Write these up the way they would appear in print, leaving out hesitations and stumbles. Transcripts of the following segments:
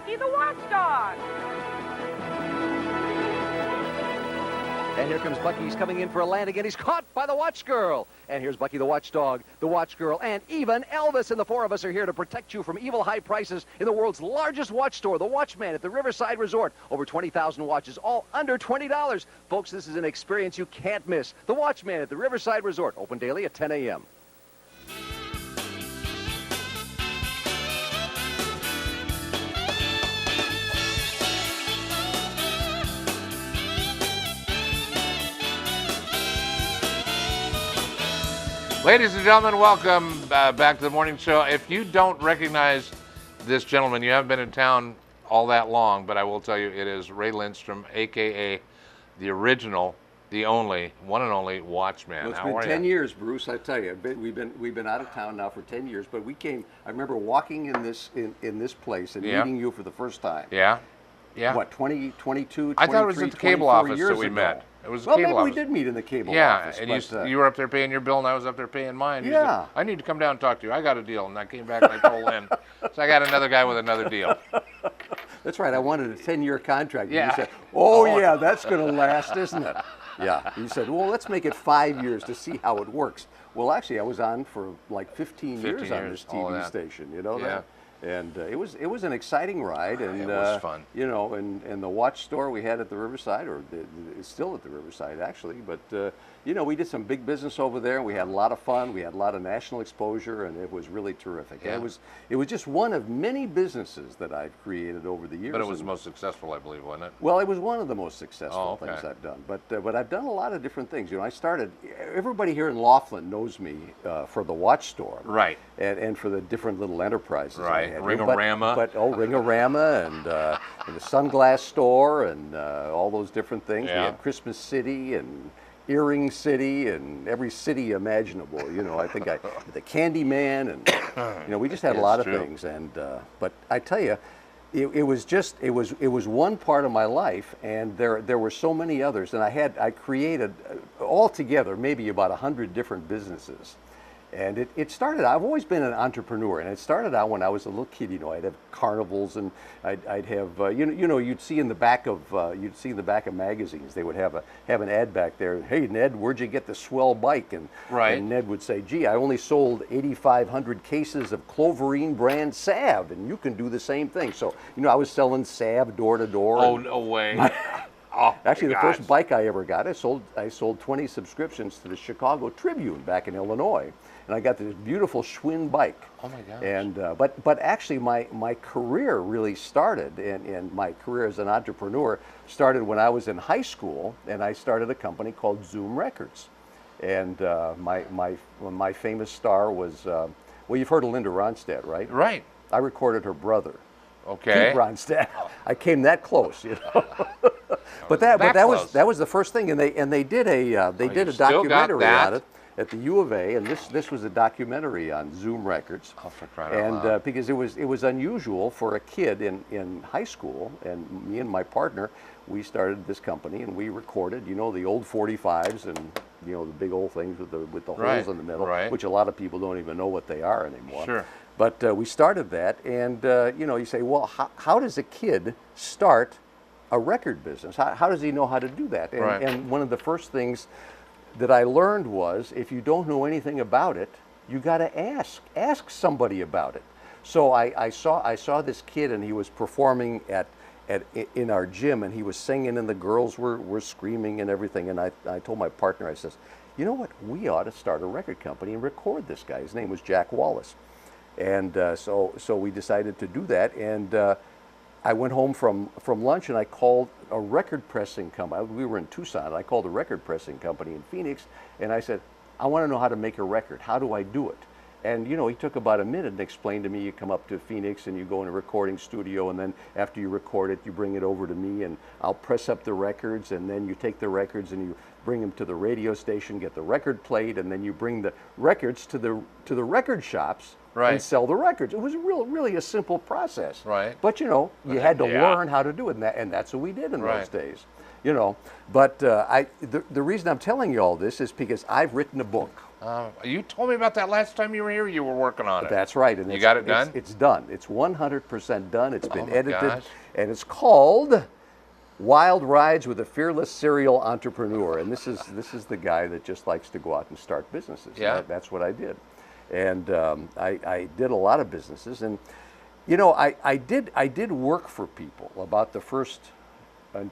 Bucky the Watchdog. And here comes Bucky. He's coming in for a land again. He's caught by the Watch Girl. And here's Bucky the Watchdog, the Watch Girl, and even Elvis. And the four of us are here to protect you from evil high prices in the world's largest watch store, the Watchman at the Riverside Resort. Over 20,000 watches, all under $20. Folks, this is an experience you can't miss. The Watchman at the Riverside Resort, open daily at 10 a.m. Ladies and gentlemen, welcome back to the morning show. If you don't recognize this gentleman, you haven't been in town all that long, but I will tell you it is Ray Lindstrom, a.k.a. the original, the only, one and only Watchman. Well, it's been 10 years, Bruce, I tell you. We've been out of town now for 10 years, but we came, I remember walking in this place and meeting you for the first time. Yeah. Yeah. What, 22, 23, I thought it was at the cable office that we met. It was the cable office. Maybe we did meet in the cable office. Yeah, and you were up there paying your bill, and I was up there paying mine. Yeah. Said, I need to come down and talk to you. I got a deal. And I came back and I told Lynn. So I got another guy with another deal. That's right. I wanted a 10-year contract. Yeah. And you said, oh, yeah, that's going to last, isn't it? Yeah. You said, well, let's make it 5 years to see how it works. Well, actually, I was on for like 15 years on this TV station. You know that? And it was an exciting ride, and it was fun. You know, and the watch store we had at the Riverside, or it's still at the Riverside actually, but you know, we did some big business over there, and we had a lot of fun. We had a lot of national exposure, and it was really terrific. Yeah. It was just one of many businesses that I've created over the years. But it was the most successful, I believe, wasn't it? Well, it was one of the most successful things I've done. But I've done a lot of different things. You know, I started. Everybody here in Laughlin knows me for the watch store, right? And for the different little enterprises, right? I had. Ring-a-rama. Ring-a-rama, and the sunglass store, and all those different things. Yeah. We had Christmas City and Earring City and every city imaginable. You know, I think the Candy Man, and you know, we just had a lot of things. And but I tell you, it was one part of my life, and there were so many others, and I created altogether maybe about 100 different businesses. And it started. I've always been an entrepreneur, and it started out when I was a little kid. You know, I'd have carnivals, and I'd have you know you'd see in the back of magazines, they would have an ad back there. Hey Ned, where'd you get the swell bike? And Ned would say, gee, I only sold 8,500 cases of Cloverine brand salve, and you can do the same thing. So you know, I was selling salve door to door. Oh, no way. Actually, the first bike I ever got, I sold 20 subscriptions to the Chicago Tribune back in Illinois, and I got this beautiful Schwinn bike. Oh my gosh! And but actually, my career really started, and my career as an entrepreneur started when I was in high school, and I started a company called Zoom Records, and my famous star was well, you've heard of Linda Ronstadt, right? Right. I recorded her brother. Okay. Pete Ronstadt. I came that close, you know. But that was the first thing, and they did a documentary on it at the U of A, and this was a documentary on Zoom Records. Oh, for crying out loud. Because it was unusual for a kid in high school, and me and my partner, we started this company, and we recorded, you know, the old 45s, and you know, the big old things with the holes in the middle, which a lot of people don't even know what they are anymore. Sure. But we started that, and you know, you say, well, how does a kid start a record business? How does he know how to do that? And one of the first things that I learned was, if you don't know anything about it, you got to ask somebody about it. So I saw this kid, and he was performing in our gym, and he was singing, and the girls were screaming and everything. And I told my partner, I says, you know what? We ought to start a record company and record this guy. His name was Jack Wallace. And so we decided to do that, and I went home from lunch, and I called a record pressing company. We were in Tucson, and I called a record pressing company in Phoenix, and I said, I want to know how to make a record. How do I do it? And you know, he took about a minute and explained to me, you come up to Phoenix and you go in a recording studio, and then after you record it, you bring it over to me, and I'll press up the records, and then you take the records and you bring them to the radio station, get the record played, and then you bring the records to the record shops and sell the records. It was really a simple process. Right. But you know, you had to learn how to do it, and that's what we did in those days. you know. But the reason I'm telling you all this is because I've written a book. You told me about that last time you were here. You were working on it. That's right. And you got it done? It's done. It's 100% done. It's been edited. Gosh. And it's called Wild Rides with a Fearless Serial Entrepreneur. And this is the guy that just likes to go out and start businesses. Yeah. That's what I did. And I did a lot of businesses. And, you know, I did work for people about the first,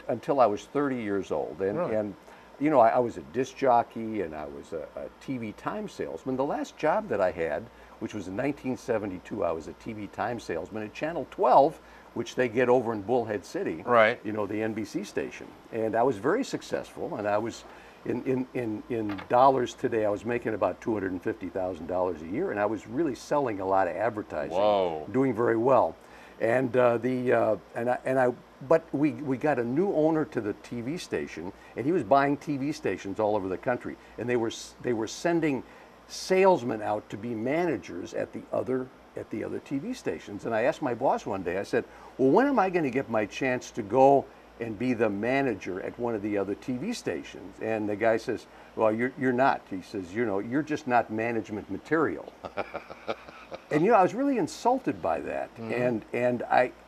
until I was 30 years old. And, really? and you know, I was a disc jockey and I was a TV time salesman. The last job that I had, which was in 1972, I was a TV time salesman at Channel 12, which they get over in Bullhead City, right? You know, the NBC station. And I was very successful, and I was, in dollars today, I was making about $250,000 a year, and I was really selling a lot of advertising. Whoa. Doing very well. And but we got a new owner to the TV station, and he was buying TV stations all over the country, and they were sending salesmen out to be managers at the other TV stations. And I asked my boss one day, I said, well, when am I going to get my chance to go and be the manager at one of the other TV stations? And the guy says, well, you're not. He says, you know, you're just not management material. And, you know, I was really insulted by that. Mm-hmm. And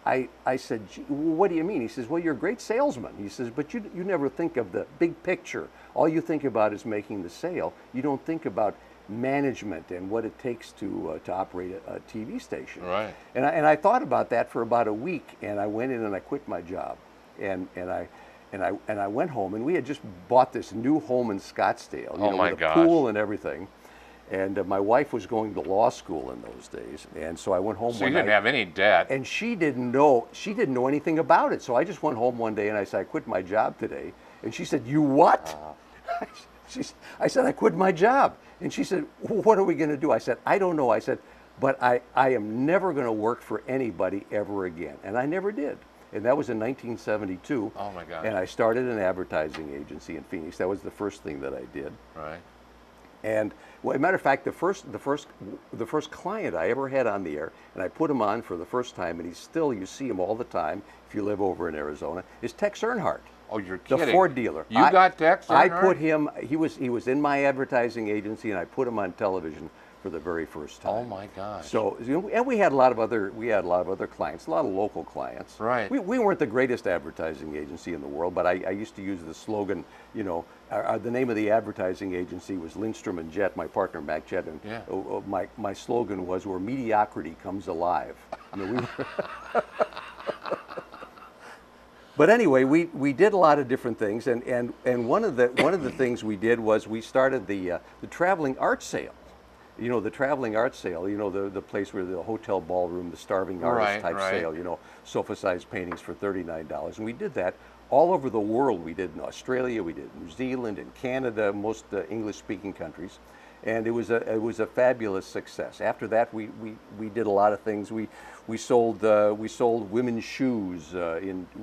I said, gee, what do you mean? He says, well, you're a great salesman. He says, but you never think of the big picture. All you think about is making the sale. You don't think about management and what it takes to operate a TV station. Right. And I thought about that for about a week, and I went in and I quit my job. And I went home, and we had just bought this new home in Scottsdale, you know, with a pool and everything. And my wife was going to law school in those days, and so I went home. So you didn't have any debt. And she didn't know anything about it. So I just went home one day and I said, I quit my job today. And she said, you what? I said, I quit my job. And she said, well, what are we going to do? I said, I don't know. I said, but I am never going to work for anybody ever again. And I never did. And that was in 1972. Oh my God. And I started an advertising agency in Phoenix. That was the first thing that I did. Right. And well, as a matter of fact, the first client I ever had on the air, and I put him on for the first time, and you see him all the time if you live over in Arizona, is Tex Earnhardt. Oh, you're kidding. The Ford dealer. You got Tex Earnhardt? I put him, he was in my advertising agency, and I put him on television for the very first time. Oh my gosh. So, and we had a lot of other clients, a lot of local clients. Right. We weren't the greatest advertising agency in the world, but I used to use the slogan, you know, the name of the advertising agency was Lindstrom and Jett, my partner Mac Jett, and yeah. My slogan was where mediocrity comes alive. I mean, But anyway, we did a lot of different things, and one of the things we did was we started the traveling art sale. You know, the traveling art sale, you know, the place where the hotel ballroom, the starving artist type sale, you know, sofa-sized paintings for $39. And we did that all over the world. We did in Australia, we did in New Zealand, in Canada, most English-speaking countries. And it was a fabulous success. After that, we did a lot of things. We sold women's shoes.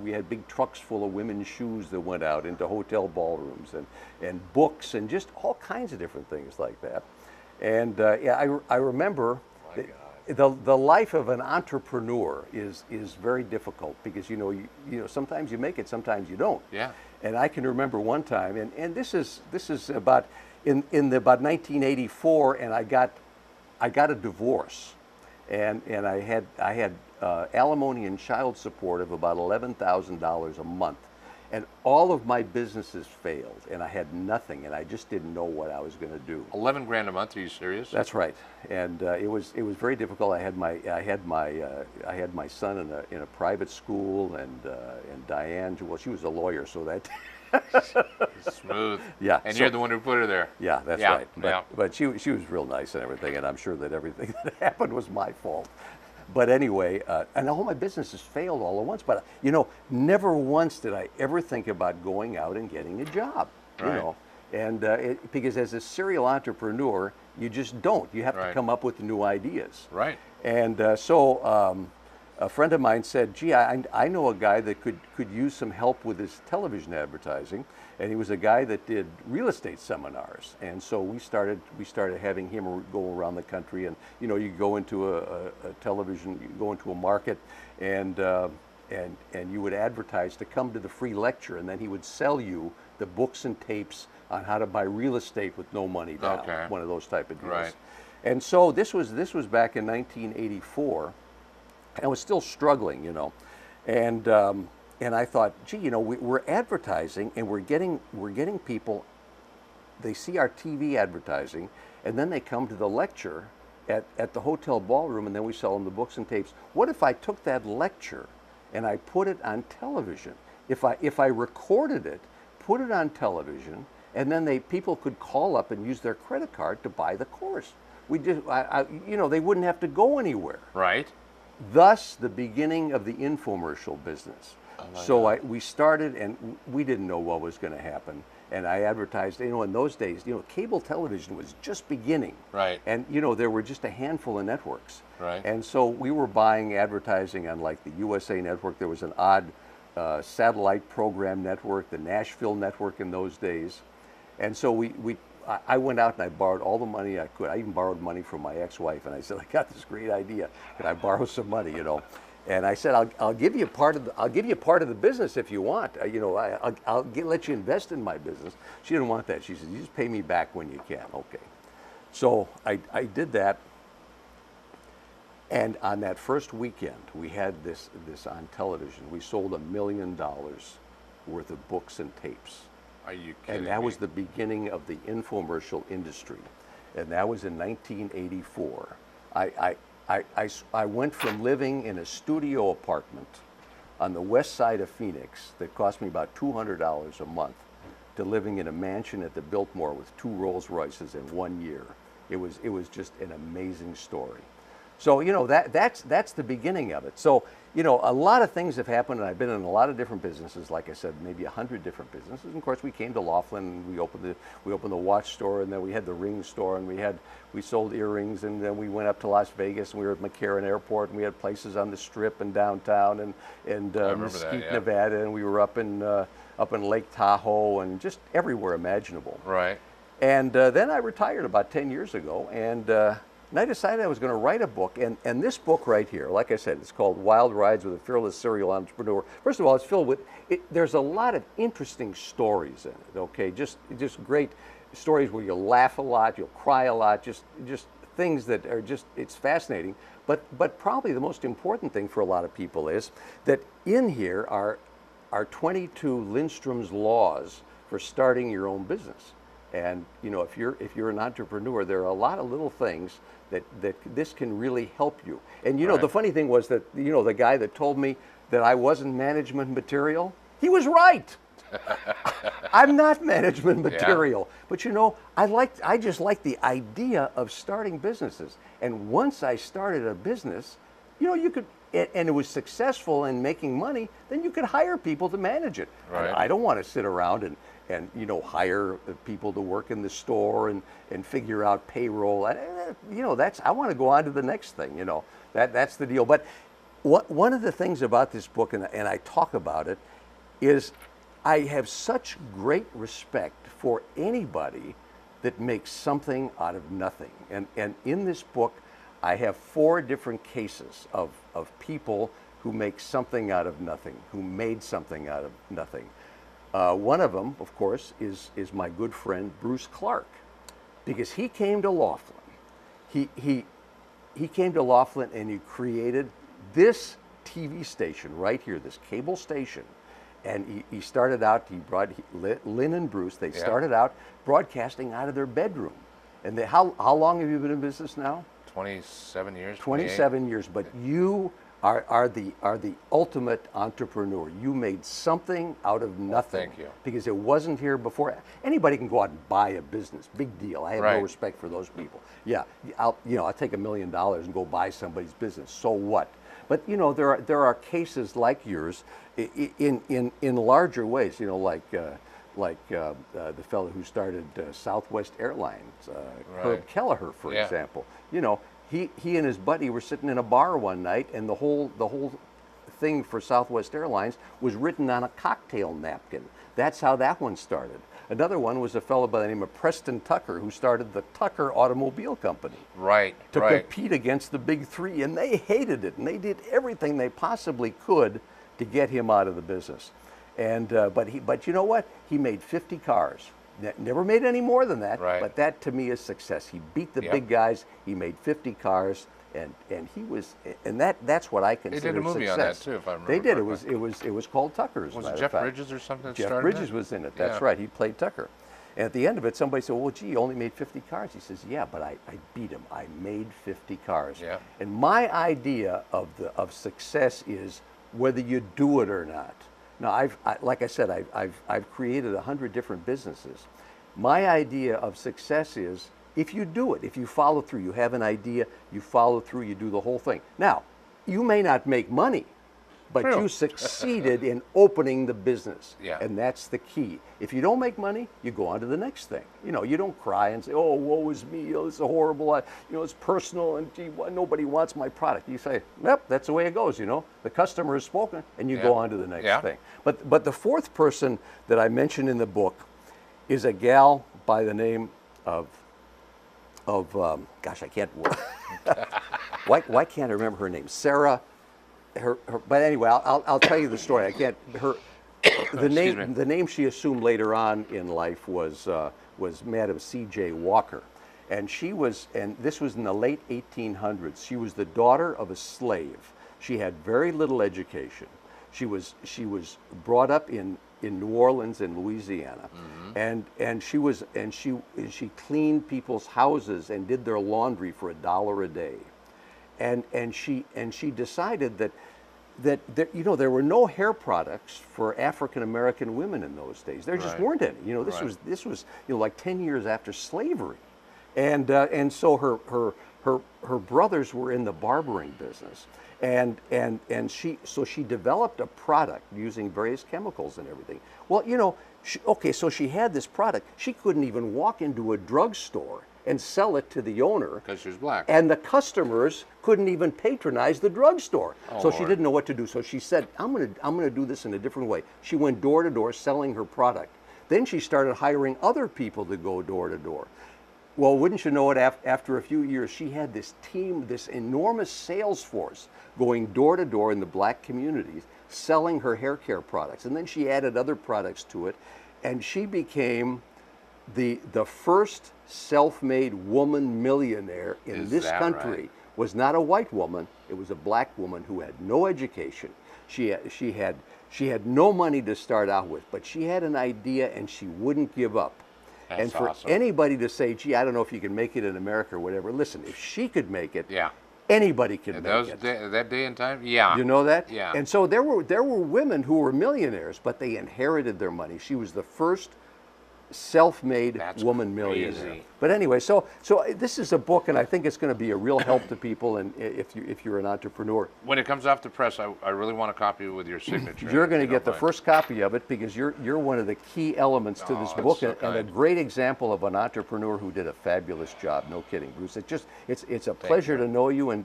We had big trucks full of women's shoes that went out into hotel ballrooms, and books, and just all kinds of different things like that. And I remember the life of an entrepreneur is very difficult because you know sometimes you make it, sometimes you don't. Yeah. And I can remember one time, and this is about in about 1984, and I got a divorce, and I had alimony and child support of about $11,000 a month. And all of my businesses failed, and I had nothing, and I just didn't know what I was going to do. 11 grand a month? Are you serious? That's right, and it was very difficult. I had my son in a private school, and Diane, well, she was a lawyer, so that smooth. Yeah, and you're the one who put her there. Yeah, that's right. But she was real nice and everything, and I'm sure that everything that happened was my fault. But anyway, and all my businesses failed all at once. But you know, never once did I ever think about going out and getting a job. Right. You know, and because as a serial entrepreneur, you just don't. You have to come up with new ideas. Right. And so a friend of mine said, "Gee, I know a guy that could use some help with his television advertising." And he was a guy that did real estate seminars, and so we started having him go around the country, and you know, you go into a television, you go into a market, and and you would advertise to come to the free lecture, and then he would sell you the books and tapes on how to buy real estate with no money down. Okay. One of those type of deals. Right. And so this was back in 1984. I was still struggling, you know, and I thought, gee, you know, we're advertising, and we're getting people. They see our TV advertising, and then they come to the lecture at the hotel ballroom, and then we sell them the books and tapes. What if I took that lecture and I put it on television? If I recorded it, put it on television, and then people could call up and use their credit card to buy the course. You know, they wouldn't have to go anywhere. Right. Thus, the beginning of the infomercial business. So we started, and we didn't know what was going to happen. And I advertised, you know, in those days, you know, cable television was just beginning. Right. And, you know, there were just a handful of networks. Right. And so we were buying advertising on, like, the USA Network. There was an odd satellite program network, the Nashville Network in those days. And so I went out and I borrowed all the money I could. I even borrowed money from my ex-wife, and I said, I got this great idea. Can I borrow some money, you know? And I said, I'll give you part of the business if you want. You know, I'll let you invest in my business. She didn't want that. She said, you just pay me back when you can. Okay. So I did that. And on that first weekend, we had this on television. We sold $1 million worth of books and tapes. Are you kidding And that me? was the beginning of the infomercial industry. And that was in 1984. I went from living in a studio apartment on the west side of Phoenix that cost me about $200 a month to living in a mansion at the Biltmore with 2 Rolls Royces in 1 year. It was just an amazing story. So, you know, that's the beginning of it. So, you know, a lot of things have happened, and I've been in a lot of different businesses. Like I said, maybe 100 different businesses. And of course, we came to Laughlin, and we opened the watch store, and then we had the ring store, and we sold earrings, and then we went up to Las Vegas, and we were at McCarran Airport, and we had places on the Strip and downtown, and Mesquite, Nevada, and we were up in Lake Tahoe, and just everywhere imaginable. Right. And then I retired about 10 years ago, and I decided I was going to write a book. And this book right here, like I said, it's called Wild Rides with a Fearless Serial Entrepreneur. First of all, it's filled with, there's a lot of interesting stories in it, okay? Just great stories where you'll laugh a lot, you'll cry a lot, just things that are just, it's fascinating. But probably the most important thing for a lot of people is that in here are 22 Lindstrom's laws for starting your own business. And you know, if you're an entrepreneur, there are a lot of little things that this can really help you. And you know, the funny thing was that, you know, the guy that told me that I wasn't management material, he was right. I'm not management material. Yeah. But you know, I just like the idea of starting businesses. And once I started a business, you know, you could, and it was successful in making money, then you could hire people to manage it. Right. I don't want to sit around and you know, hire people to work in the store and figure out payroll. You know, I want to go on to the next thing, you know. That's the deal. But one of the things about this book, and I talk about it, is I have such great respect for anybody that makes something out of nothing. And in this book, I have 4 different cases of people who make something out of nothing, who made something out of nothing. One of them, of course, is my good friend Bruce Clark, because he came to Laughlin. He came to Laughlin and he created this TV station right here, this cable station. And he started out, Lynn and Bruce, they started out broadcasting out of their bedroom. And how long have you been in business now? 27 years. 27 years, but you are the ultimate entrepreneur. You made something out of nothing. Thank you. Because it wasn't here before. Anybody can go out and buy a business. Big deal. I have no respect for those people. Yeah, I'll take $1 million and go buy somebody's business. So what? But you know, there are cases like yours in larger ways. You know, like the fellow who started Southwest Airlines, Herb Kelleher, for example. You know, he and his buddy were sitting in a bar one night, and the whole thing for Southwest Airlines was written on a cocktail napkin. That's how that one started. Another one was a fellow by the name of Preston Tucker, who started the Tucker Automobile Company. To compete against the big 3, and they hated it, and they did everything they possibly could to get him out of the business. And but you know what? He made 50 cars. Never made any more than that. Right. But that to me is success. He beat the big guys. He made 50 cars, and he was, and that's what I consider success. They did a movie on that too, if I remember. They did. Correctly. It was called Tucker's. Was it Jeff Bridges or something? That Jeff started Bridges it? was in it. That's right. He played Tucker. And at the end of it, somebody said, well, gee, you only made 50 cars. He says, yeah, but I beat him. I made 50 cars. Yeah. And my idea of success is whether you do it or not. Now, like I said, I've created 100 different businesses. My idea of success is if you do it, if you follow through, you have an idea, you follow through, you do the whole thing. Now, you may not make money, but True. you succeeded in opening the business. Yeah. And that's the key. If you don't make money, you go on to the next thing. You know, you don't cry and say, oh, woe is me, oh, it's horrible, it's personal, and gee, nobody wants my product. You say, yep, that's the way it goes, The customer has spoken, and you go on to the next thing. But the fourth person that I mentioned in the book is a gal by the name of gosh, I can't, why can't I remember her name? Sarah. But anyway, I'll tell you the story. I can't. The name she assumed later on in life was Madam C.J. Walker, and this was in the late 1800s. She was the daughter of a slave. She had very little education. She was brought up in New Orleans and Louisiana, and she cleaned people's houses and did their laundry for $1 a day. And she decided that there were no hair products for African American women in those days. There just weren't any. This was like 10 years after slavery, and so her brothers were in the barbering business, and she developed a product using various chemicals and everything. Well, so she had this product. She couldn't even walk into a drugstore and sell it to the owner because she was black, and the customers couldn't even patronize the drugstore. So Lord. She didn't know what to do. So she said, I'm gonna do this in a different way. She went door to door selling her product. Then she started hiring other people to go door to door. Well, wouldn't you know it, after a few years, she had this team, this enormous sales force going door to door in the black communities, selling her hair care products. And then she added other products to it, and she became the first self-made woman millionaire in this country. Was not a white woman, it was a black woman who had no education. She had no money to start out with, but she had an idea and she wouldn't give up. That's and for awesome. anybody to say, gee, I don't know if you can make it in America or whatever, listen, if she could make it, Yeah. anybody can make it. That day and time? Yeah. You know that? Yeah. And so there were women who were millionaires, but they inherited their money. She was the first self-made woman millionaire. Crazy. But anyway, so this is a book, and I think it's going to be a real help to people. And if you're an entrepreneur, when it comes off the press, I really want a copy with your signature. you're going to get the first copy of it because you're one of the key elements to this book, so and a great example of an entrepreneur who did a fabulous job. No kidding, Bruce. It's a pleasure to know you and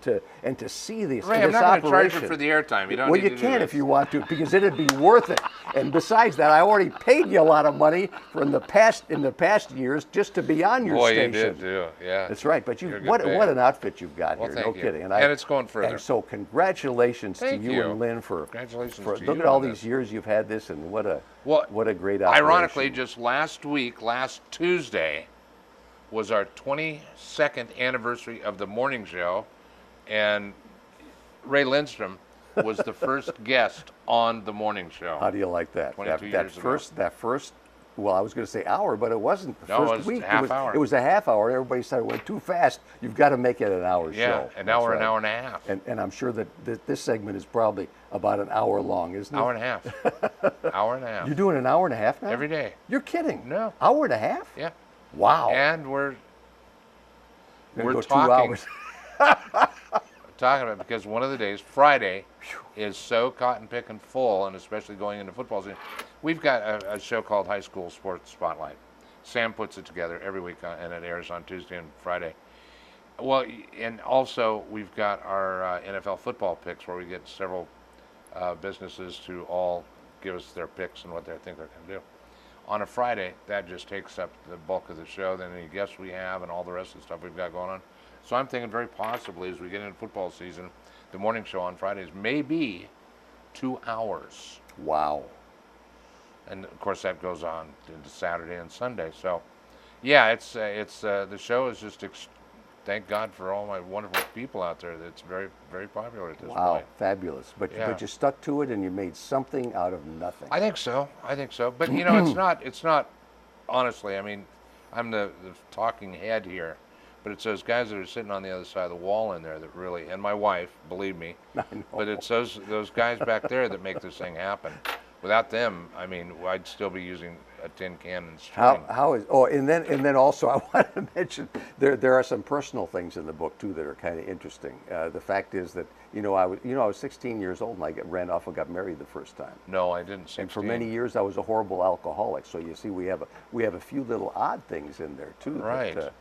to see this. Ray, this I'm not going to charge operation. you for the airtime. You don't. Well, need you to can do if you want to, because it'd be worth it. And besides that, I already paid you a lot of money in the past years just to be on your Boy, station. you did too. Yeah. That's right. But You're a good what man. an outfit you've got Well, here. thank No you. kidding. And it's going further. And so congratulations Thank to you you. and Lynn Congratulations to look you at all on these this. years you've had this, and what a great operation. Ironically, just last Tuesday, was our 22nd anniversary of the morning show, and Ray Lindstrom was the first guest on the morning show. How do you like that? 22 That years ago. first. Well, I was going to say hour, but it wasn't the No, it first was week. half hour. It was a half hour. Everybody said it went too fast. You've got to make it an hour Yeah, show. an That's hour, right. an hour and a half. And I'm sure that this segment is probably about an hour long, isn't it? Hour and a half. Hour and a half. You're doing an hour and a half now? Every day. You're kidding? No. Hour and a half? Yeah. Wow. And we're Gonna go 2 talking. hours. Talking about, because one of the days, Friday, is so cotton picking full, and especially going into football season. We've got a show called High School Sports Spotlight. Sam puts it together every week, and it airs on Tuesday and Friday. Well, and also we've got our NFL football picks, where we get several businesses to all give us their picks and what they think they're going to do. On a Friday, that just takes up the bulk of the show. Then any guests we have and all the rest of the stuff we've got going on. So I'm thinking very possibly as we get into football season, the morning show on Fridays may be 2 hours. Wow. And of course that goes on into Saturday and Sunday. So, yeah, it's the show is just. Thank God for all my wonderful people out there. That's very, very popular at this point. Wow, fabulous. But you stuck to it and you made something out of nothing. I think so. But you know, it's not. Honestly, I mean, I'm the talking head here, but it's those guys that are sitting on the other side of the wall in there that really, and my wife, believe me. I know. But it's those guys back there that make this thing happen. Without them, I mean, I'd still be using a tin can and string. And then also I want to mention there are some personal things in the book too that are kind of interesting. The fact is that I was 16 years old and I ran off and got married the first time. No, I didn't. 16. And for many years I was a horrible alcoholic. So you see, we have a few little odd things in there too. Right. That,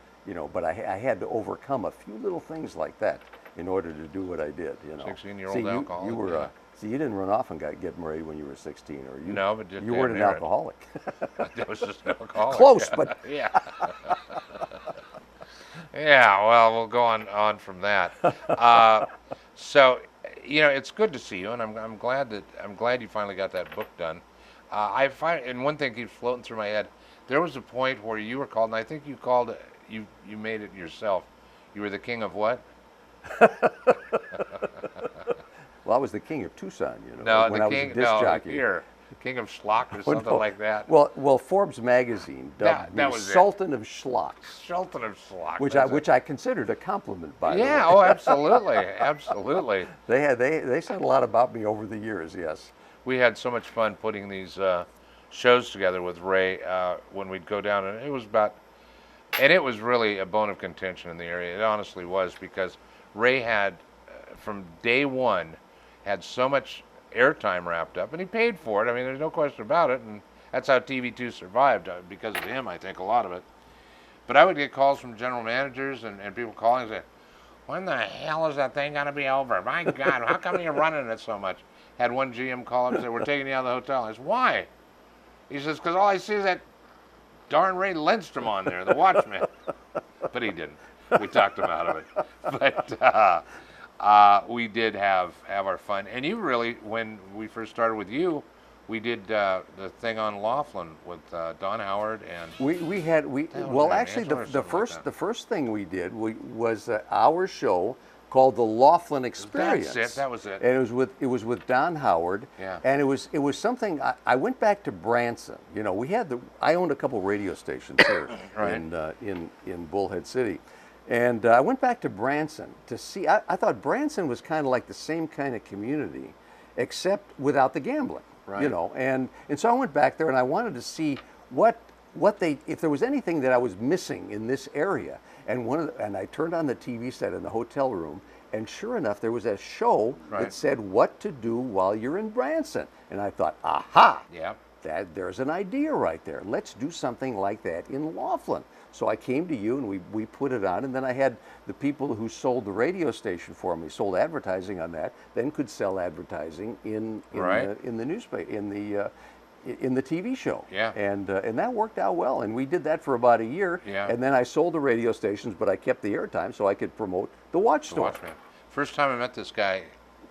but I had to overcome a few little things like that in order to do what I did. 16-year-old alcoholic. You were. See, you didn't run off and get married when you were 16, or you? No, but you weren't an alcoholic. I was just an alcoholic. Close, but yeah. Yeah. Well, we'll go on from that. So, it's good to see you, and I'm glad you finally got that book done. I find, and one thing keeps floating through my head. There was a point where you were called, and I think you called it. You made it yourself. You were the king of what? Well, I was the king of Tucson, No, when the I king. was a disc jockey. Here, the king of schlock or something like that. Well, Forbes magazine dubbed me Sultan of Schlock. Sultan of Schlock. Which I considered a compliment, by the way. Yeah. Oh, absolutely, absolutely. They said a lot about me over the years. Yes. We had so much fun putting these shows together with Ray when we'd go down, and it was really a bone of contention in the area. It honestly was, because Ray had, from day one, had so much airtime wrapped up, and he paid for it. I mean, there's no question about it, and that's how TV2 survived, because of him, I think, a lot of it. But I would get calls from general managers and people calling and saying, when the hell is that thing going to be over? My God, how come you're running it so much? Had one GM call up and say, we're taking you out of the hotel. I said, why? He says, because all I see is that darn Ray Lindstrom on there, the watchman. But he didn't. We talked him out of it. But we did have our fun. And you really, when we first started with you, we did the thing on Laughlin with Don Howard and the first thing we did was our show called the Laughlin Experience. That's it. That was it. And it was with Don Howard. Yeah. And it was something. I went back to Branson. I owned a couple radio stations here right. in Bullhead City. And I went back to Branson to see. I thought Branson was kind of like the same kind of community, except without the gambling. Right. And so I went back there and I wanted to see if there was anything that I was missing in this area. And I turned on the TV set in the hotel room, and sure enough, there was a show right. that said what to do while you're in Branson. And I thought, aha! Yeah. There's an idea right there. Let's do something like that in Laughlin. So I came to you and we put it on, and then I had the people who sold the radio station for me, sold advertising on that, then could sell advertising in right. the newspaper, in the TV show. Yeah. And that worked out well, and we did that for about a year. Yeah. And then I sold the radio stations, but I kept the airtime so I could promote the watch store. Watchman. First time I met this guy,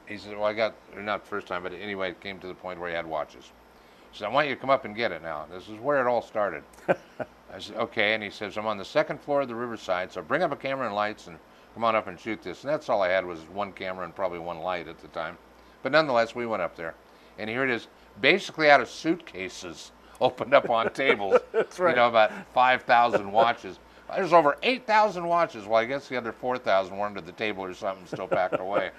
he said, well, not first time, but anyway, it came to the point where he had watches. He said, I want you to come up and get it now. This is where it all started. I said, okay. And he says, I'm on the second floor of the Riverside, so bring up a camera and lights and come on up and shoot this. And that's all I had was one camera and probably one light at the time. But nonetheless, we went up there. And here it is, basically out of suitcases, opened up on tables. That's right. About 5,000 watches. There's over 8,000 watches. Well, I guess the other 4,000 were under the table or something, still packed away.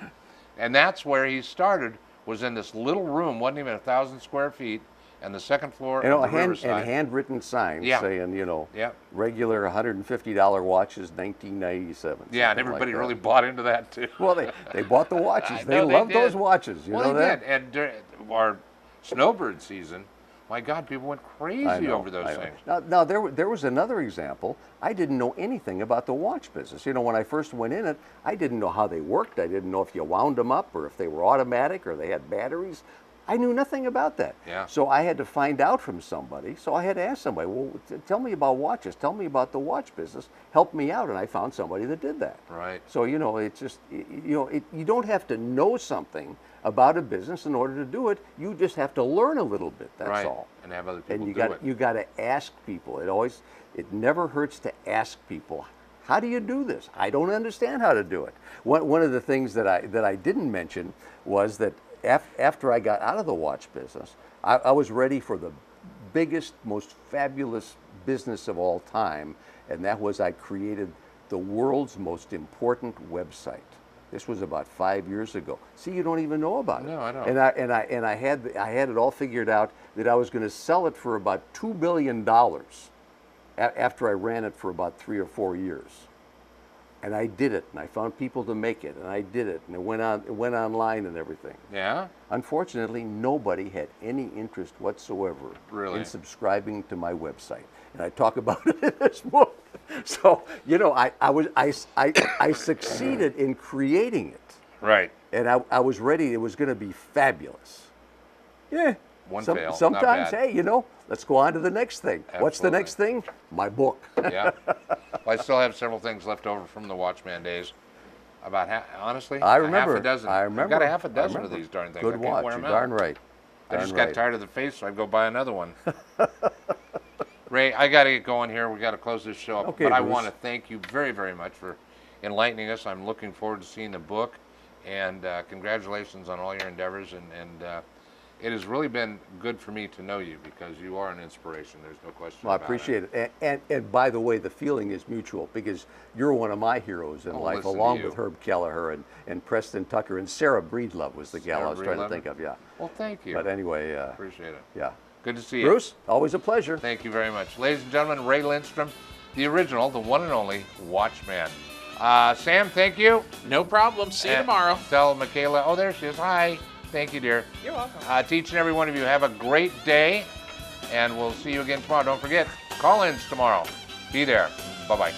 And that's where he started, was in this little room, wasn't even 1,000 square feet, and the second floor of the Riverside. And handwritten signs saying, yeah. regular $150 watches, 1997. Yeah, and everybody really bought into that too. Well, they bought the watches. They loved those watches. You know that? Did. And during our snowbird season, my God, people went crazy over those things. Now there was another example. I didn't know anything about the watch business. When I first went in it, I didn't know how they worked. I didn't know if you wound them up or if they were automatic or they had batteries. I knew nothing about that. Yeah. So I had to find out from somebody. So I had to ask somebody, well, tell me about watches. Tell me about the watch business. Help me out. And I found somebody that did that. Right. So, it's just, you don't have to know something about a business in order to do it. You just have to learn a little bit. That's all. And have other people and do it. You got to ask people. It never hurts to ask people, how do you do this? I don't understand how to do it. One of the things that I didn't mention was that after I got out of the watch business, I was ready for the biggest, most fabulous business of all time, and that was I created the world's most important website. This was about 5 years ago. See, you don't even know about it. No, I don't. And I had it all figured out that I was going to sell it for about $2 billion after I ran it for about 3 or 4 years. And I did it, and I found people to make it, and I did it, and it went online and everything. Yeah? Unfortunately, nobody had any interest whatsoever Really? in subscribing to my website, and I talk about it in this book. So I succeeded in creating it, Right. and I was ready. It was going to be fabulous. Yeah. One fail, not Sometimes, bad. hey, let's go on to the next thing. What's the next thing? My book. Yeah. Well, I still have several things left over from the Watchman days. About honestly, I remember. half a dozen. I remember. I've got a half a dozen of these darn things. Good I can't watch. wear 'em You're out. darn right. I just Darn got tired of the face, so I'd go buy another one. Ray, I got to get going here. We got to close this show up. Okay, but I Bruce. want to thank you very, very much for enlightening us. I'm looking forward to seeing the book, and congratulations on all your endeavors. And it has really been good for me to know you because you are an inspiration. There's no question Well, I about appreciate it. And by the way, the feeling is mutual because you're one of my heroes in life, listen to along you. with Herb Kelleher and Preston Tucker and Sarah Breedlove was the gal I was trying to Breedlove? think of. Yeah. Well, thank you. But anyway, Appreciate it. yeah. Good to see you. Bruce, always a pleasure. Thank you very much. Ladies and gentlemen, Ray Lindstrom, the original, the one and only Watchman. Sam, thank you. No problem. See you And tomorrow. Tell Michaela, oh, there she is. Hi. Thank you, dear. You're welcome. To each and every one of you, have a great day, and we'll see you again tomorrow. Don't forget, call-ins tomorrow. Be there. Bye-bye.